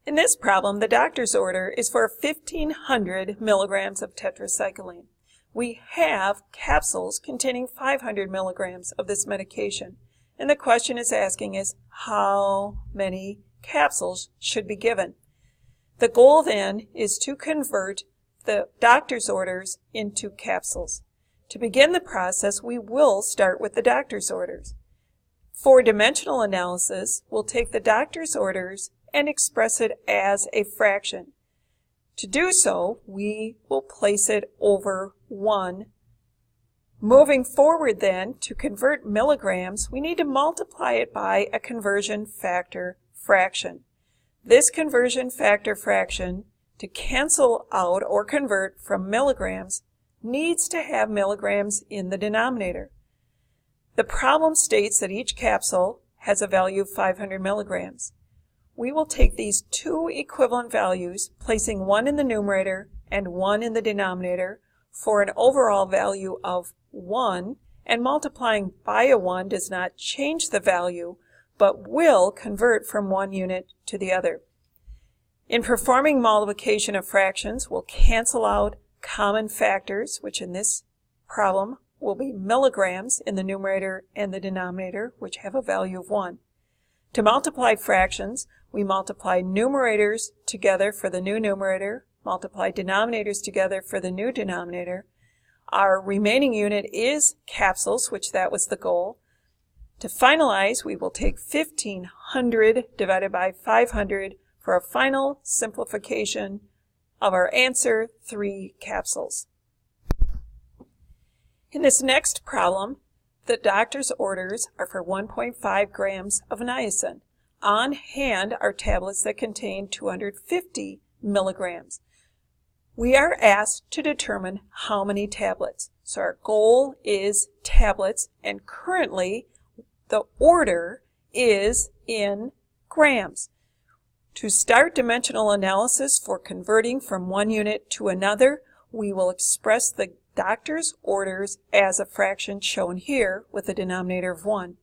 In this problem, the doctor's order is for 1,500 milligrams of tetracycline. We have capsules containing 500 milligrams of this medication, and the question is asking is how many capsules should be given. The goal then is to convert the doctor's orders into capsules. To begin the process, we will start with the doctor's orders. For dimensional analysis, we'll take the doctor's orders and express it as a fraction. To do so, we will place it over 1. Moving forward then, to convert milligrams, we need to multiply it by a conversion factor fraction. This conversion factor fraction, to cancel out or convert from milligrams, needs to have milligrams in the denominator. The problem states that each capsule has a value of 500 milligrams. We will take these two equivalent values, placing one in the numerator and one in the denominator for an overall value of 1, and multiplying by a 1 does not change the value, but will convert from one unit to the other. In performing multiplication of fractions, we'll cancel out common factors, which in this problem will be milligrams in the numerator and the denominator, which have a value of 1. To multiply fractions, we multiply numerators together for the new numerator, multiply denominators together for the new denominator. Our remaining unit is capsules, which that was the goal. To finalize, we will take 1,500 divided by 500 for a final simplification of our answer, 3 capsules. In this next problem, the doctor's orders are for 1.5 grams of niacin. On hand are tablets that contain 250 milligrams. We are asked to determine how many tablets. So our goal is tablets, and currently the order is in grams. To start dimensional analysis for converting from one unit to another, we will express the doctor's orders as a fraction shown here with a denominator of 1.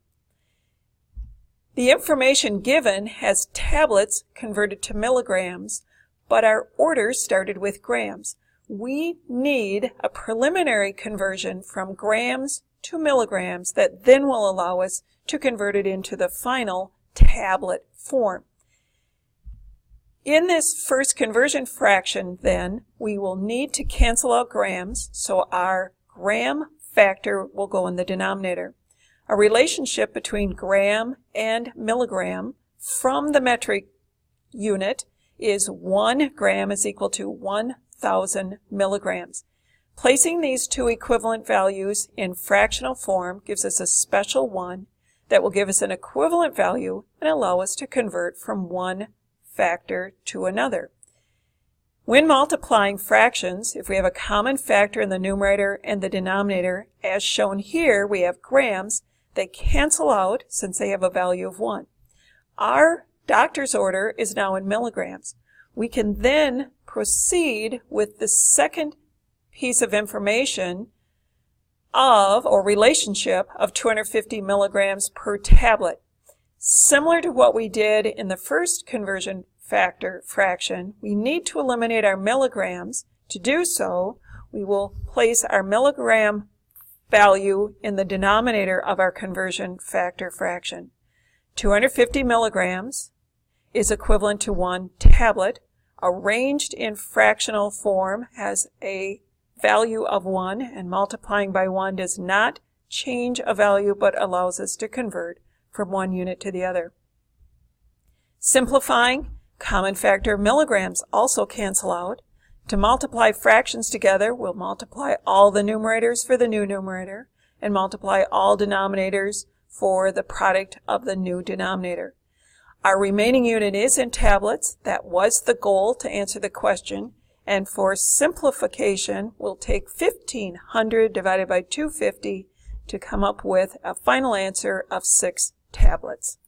The information given has tablets converted to milligrams, but our order started with grams. We need a preliminary conversion from grams to milligrams that then will allow us to convert it into the final tablet form. In this first conversion fraction, then, we will need to cancel out grams, so our gram factor will go in the denominator. A relationship between gram and milligram from the metric unit is 1 gram is equal to 1,000 milligrams. Placing these two equivalent values in fractional form gives us a special 1 that will give us an equivalent value and allow us to convert from one factor to another. When multiplying fractions, if we have a common factor in the numerator and the denominator, as shown here, we have grams. They cancel out since they have a value of 1. Our doctor's order is now in milligrams. We can then proceed with the second piece of information or relationship of 250 milligrams per tablet. Similar to what we did in the first conversion factor fraction, we need to eliminate our milligrams. To do so, we will place our milligram value in the denominator of our conversion factor fraction. 250 milligrams is equivalent to 1 tablet. Arranged in fractional form has a value of 1, and multiplying by 1 does not change a value but allows us to convert from one unit to the other. Simplifying, common factor milligrams also cancel out. To multiply fractions together, we'll multiply all the numerators for the new numerator and multiply all denominators for the product of the new denominator. Our remaining unit is in tablets. That was the goal to answer the question. And for simplification, we'll take 1,500 divided by 250 to come up with a final answer of 6 tablets.